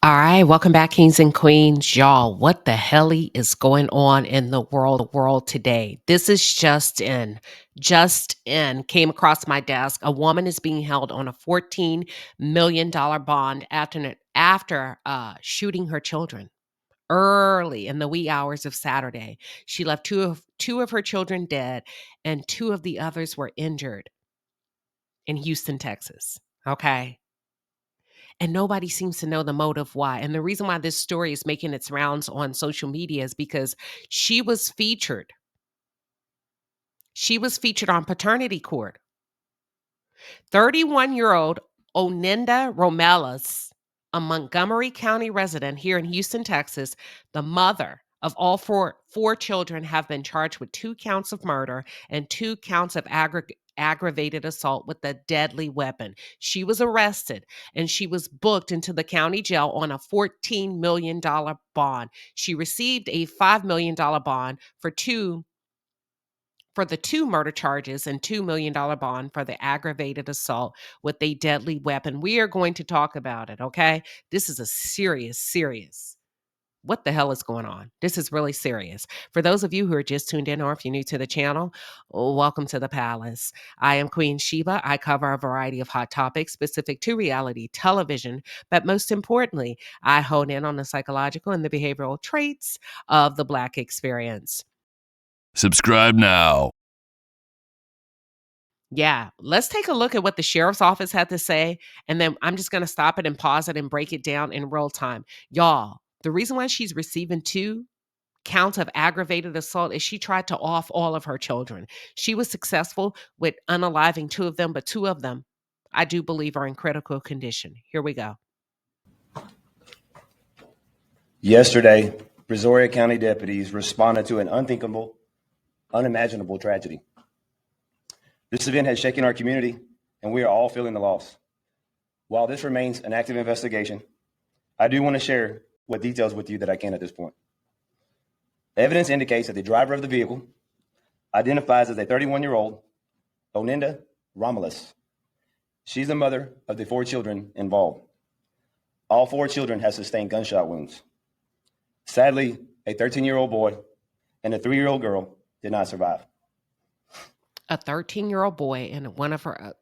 All right, welcome back, kings and queens. Y'all, what the hell is going on in the world today? This is just in. Just in came across my desk. A woman is being held on a $14 million bond after shooting her children early in the wee hours of Saturday. She left two of her children dead, and two of the others were injured in Houston, Texas. Okay. And nobody seems to know the motive why. And the reason why this story is making its rounds on social media is because she was featured. She was featured on Paternity Court. 31-year-old Oninda Romales, a Montgomery County resident here in Houston, Texas, the mother of all four children, have been charged with 2 counts of murder and 2 counts of aggravated assault with a deadly weapon. She was arrested and she was booked into the county jail on a $14 million bond. She received a $5 million bond for the 2 murder charges and $2 million bond for the aggravated assault with a deadly weapon. We are going to talk about it, okay? This is a serious. What the hell is going on? This is really serious. For those of you who are just tuned in, or if you're new to the channel, welcome to the palace. I am Queen Sheba. I cover a variety of hot topics specific to reality television, but most importantly, I hone in on the psychological and the behavioral traits of the Black experience. Subscribe now. Yeah, let's take a look at what the sheriff's office had to say, and then I'm just going to stop it and pause it and break it down in real time. Y'all, the reason why she's receiving 2 counts of aggravated assault is she tried to off all of her children. She was successful with unaliving 2 of them, but 2 of them, I do believe, are in critical condition. Here we go. Yesterday, Brazoria County deputies responded to an unthinkable, unimaginable tragedy. This event has shaken our community, and we are all feeling the loss. While this remains an active investigation, I do want to share what details with you that I can at this point. Evidence indicates that the driver of the vehicle identifies as a 31-year-old Oninda Romales. She's the mother of the 4 children involved. All 4 children have sustained gunshot wounds. Sadly, a 13-year-old boy and a 3-year-old girl did not survive. A 13-year-old boy and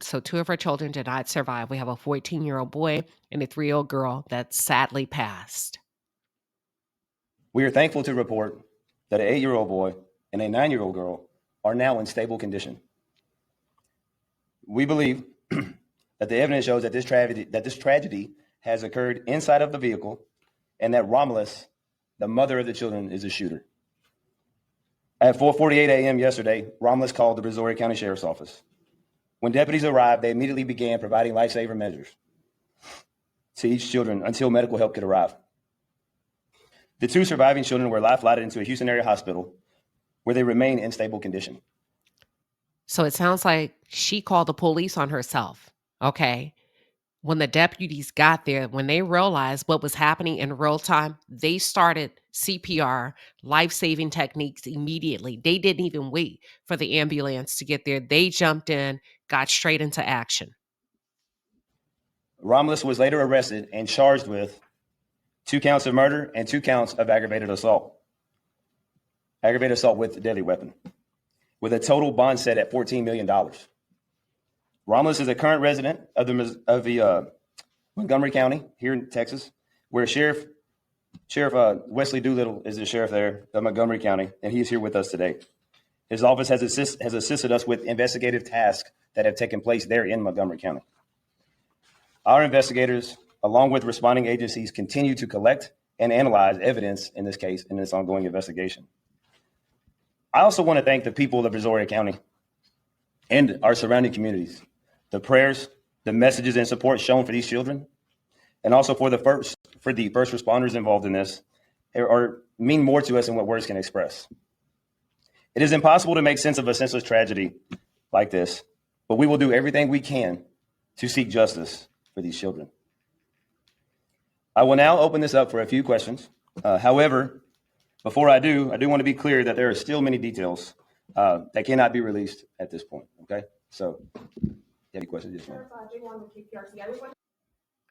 2 of her children did not survive. We have a 14-year-old boy and a 3-year-old girl that sadly passed. We are thankful to report that an 8-year-old boy and a 9-year-old girl are now in stable condition. We believe that the evidence shows that this tragedy has occurred inside of the vehicle and that Romulus, the mother of the children, is a shooter. At 4:48 a.m. yesterday, Romulus called the Brazoria County Sheriff's Office. When deputies arrived, they immediately began providing lifesaver measures to each children until medical help could arrive. The 2 surviving children were life-flighted into a Houston area hospital where they remain in stable condition. So it sounds like she called the police on herself, okay? When the deputies got there, when they realized what was happening in real time, they started CPR, life-saving techniques immediately. They didn't even wait for the ambulance to get there. They jumped in, got straight into action. Romulus was later arrested and charged with 2 counts of murder and 2 counts of aggravated assault with a deadly weapon, with a total bond set at $14 million. Romulus is a current resident of the Montgomery County here in Texas, where Sheriff Wesley Doolittle is the sheriff there of Montgomery County, and he's here with us today. His office has assisted us with investigative tasks that have taken place there in Montgomery County. Our investigators, along with responding agencies, continue to collect and analyze evidence in this case in this ongoing investigation. I also want to thank the people of Brazoria County and our surrounding communities. The prayers, the messages and support shown for these children, and also for the first responders involved in this, mean more to us than what words can express. It is impossible to make sense of a senseless tragedy like this, but we will do everything we can to seek justice for these children. I will now open this up for a few questions. However, before I do want to be clear that there are still many details that cannot be released at this point. Okay, so. Any questions?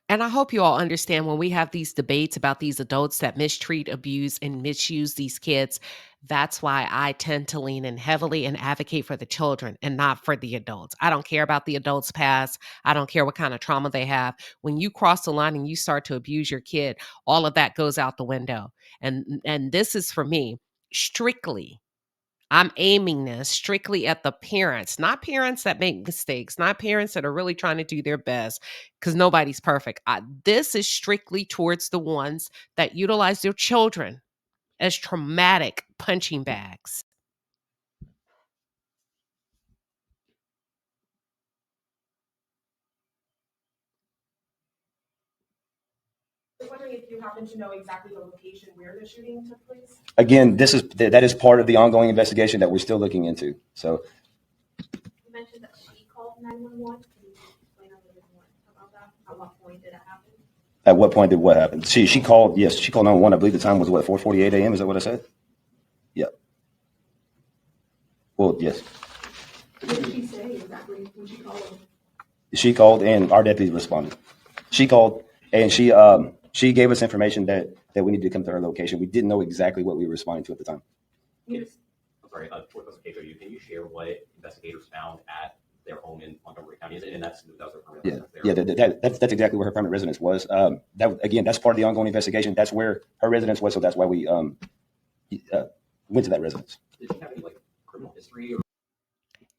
And I hope you all understand when we have these debates about these adults that mistreat, abuse, and misuse these kids, that's why I tend to lean in heavily and advocate for the children and not for the adults. I don't care about the adults' past. I don't care what kind of trauma they have. When you cross the line and you start to abuse your kid, all of that goes out the window. And this is for me strictly, I'm aiming this strictly at the parents, not parents that make mistakes, not parents that are really trying to do their best, because nobody's perfect. This is strictly towards the ones that utilize their children as traumatic punching bags. I was wondering if you happen to know exactly the location where the shooting took place? Again, that is part of the ongoing investigation that we're still looking into. So You mentioned that she called 911. Can you explain a little bit more about that? At what point did it happen? at what point did what happen? She called, yes, she called 911. I believe the time was what, 4:48 a.m. Is that what I said? Yeah. Well, yes. What did she say exactly when she called? She called and our deputy responded. She called and she gave us information that we needed to come to her location. We didn't know exactly what we were responding to at the time. I'm sorry, for classification, can you share what investigators found at their home in Montgomery County? And that was her permanent residence there? That's exactly where her permanent residence was. That's part of the ongoing investigation. That's where her residence was, so that's why we went to that residence. Did she have any criminal history?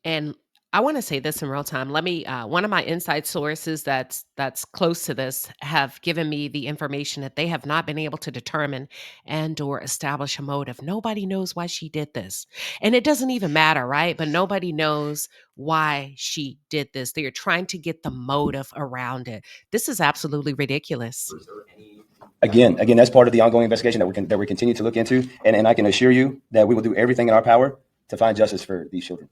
And I want to say this in real time. Let me. One of my inside sources that's close to this have given me the information that they have not been able to determine and/or establish a motive. Nobody knows why she did this, and it doesn't even matter, right? But nobody knows why she did this. They are trying to get the motive around it. This is absolutely ridiculous. Is there any Again, that's part of the ongoing investigation that we continue to look into, and I can assure you that we will do everything in our power to find justice for these children.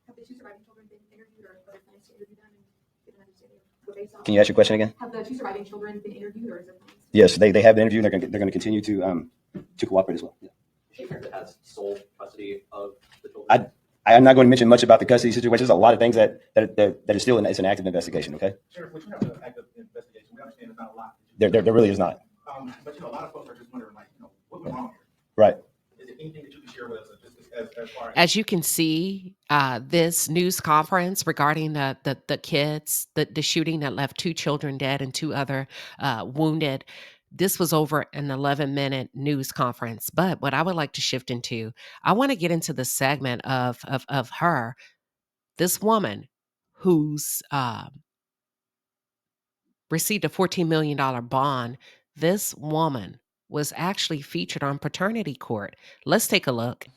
Have the two surviving children been interviewed, or are there plans to interview them and get an understanding of what they saw? Can you ask your question again? Have the two surviving children been interviewed, or is there plans? Yes, they have been interviewed. They're going to continue to cooperate as well. Yeah. she apparently has sole custody of the children? I'm not going to mention much about the custody situation. There's a lot of things that are still it's an active investigation. Okay. Sheriff, what you have an active investigation. We understand there's not a lot. There really is not. But a lot of folks are just wondering, what went wrong here? Right. Is there anything that you can share with us, just as far As you can see, this news conference regarding the kids, the shooting that left 2 children dead and 2 other wounded, this was over an 11-minute news conference. But what I would like to shift into, I want to get into the segment of her, this woman who's received a $14 million bond. This woman was actually featured on paternity court. Let's take a look.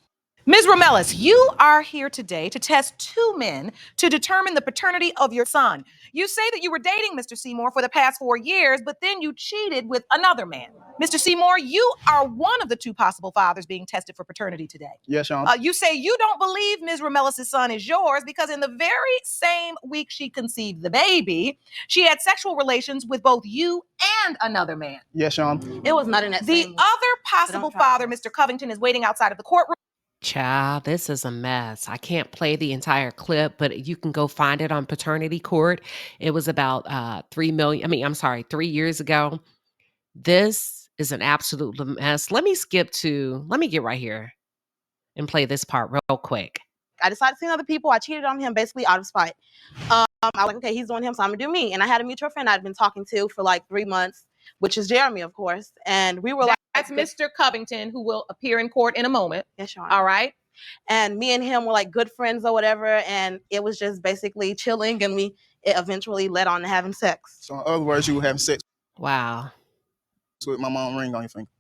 Ms. Romelis, you are here today to test 2 men to determine the paternity of your son. You say that you were dating Mr. Seymour for the past 4 years, but then you cheated with another man. Mr. Seymour, you are one of the 2 possible fathers being tested for paternity today. Yes, Sean. You say you don't believe Ms. Romelis' son is yours because in the very same week she conceived the baby, she had sexual relations with both you and another man. Yes, Sean. It was not in that The same week. other possible father, Mr. Covington, is waiting outside of the courtroom. Child, this is a mess. I can't play the entire clip, but you can go find it on paternity court. It was about 3 years ago. This is an absolute mess. Let me get right here and play this part real quick. I decided to see other people. I cheated on him basically out of spite. I was like, okay, he's doing him, so I'm gonna do me. And I had a mutual friend I'd been talking to for 3 months, which is Jeremy, of course. And we were That's Mr. Covington, who will appear in court in a moment. Yes, Sean. All right. And me and him were good friends or whatever. And it was just basically chilling. And it eventually led on to having sex. So in other words, you were having sex Wow. with my mom ring on your finger.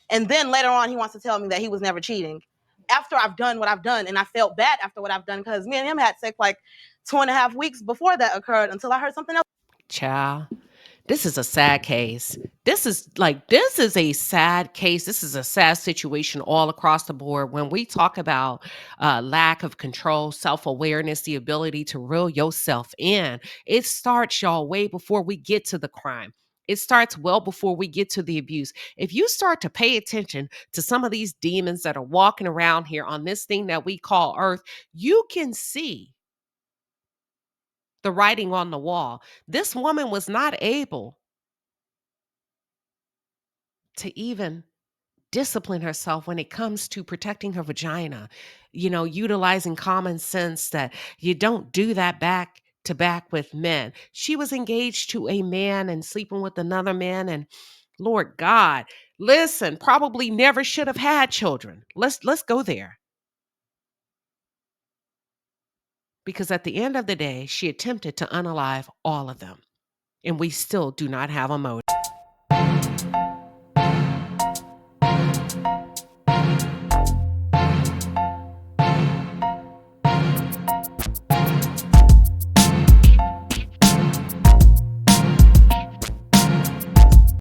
And then later on, he wants to tell me that he was never cheating. After I've done what I've done, and I felt bad after what I've done, because me and him had sex 2.5 weeks before that occurred until I heard something else. Child, this is a sad case. This is a sad case. This is a sad situation all across the board. When we talk about lack of control, self-awareness, the ability to reel yourself in, it starts, y'all, way before we get to the crime. It starts well before we get to the abuse. If you start to pay attention to some of these demons that are walking around here on this thing that we call Earth, you can see the writing on the wall. This woman was not able to even discipline herself when it comes to protecting her vagina, utilizing common sense that you don't do that back to back with men. She was engaged to a man and sleeping with another man, and Lord God, listen, probably never should have had children. Let's go there. Because at the end of the day, she attempted to unalive all of them, and we still do not have a motive.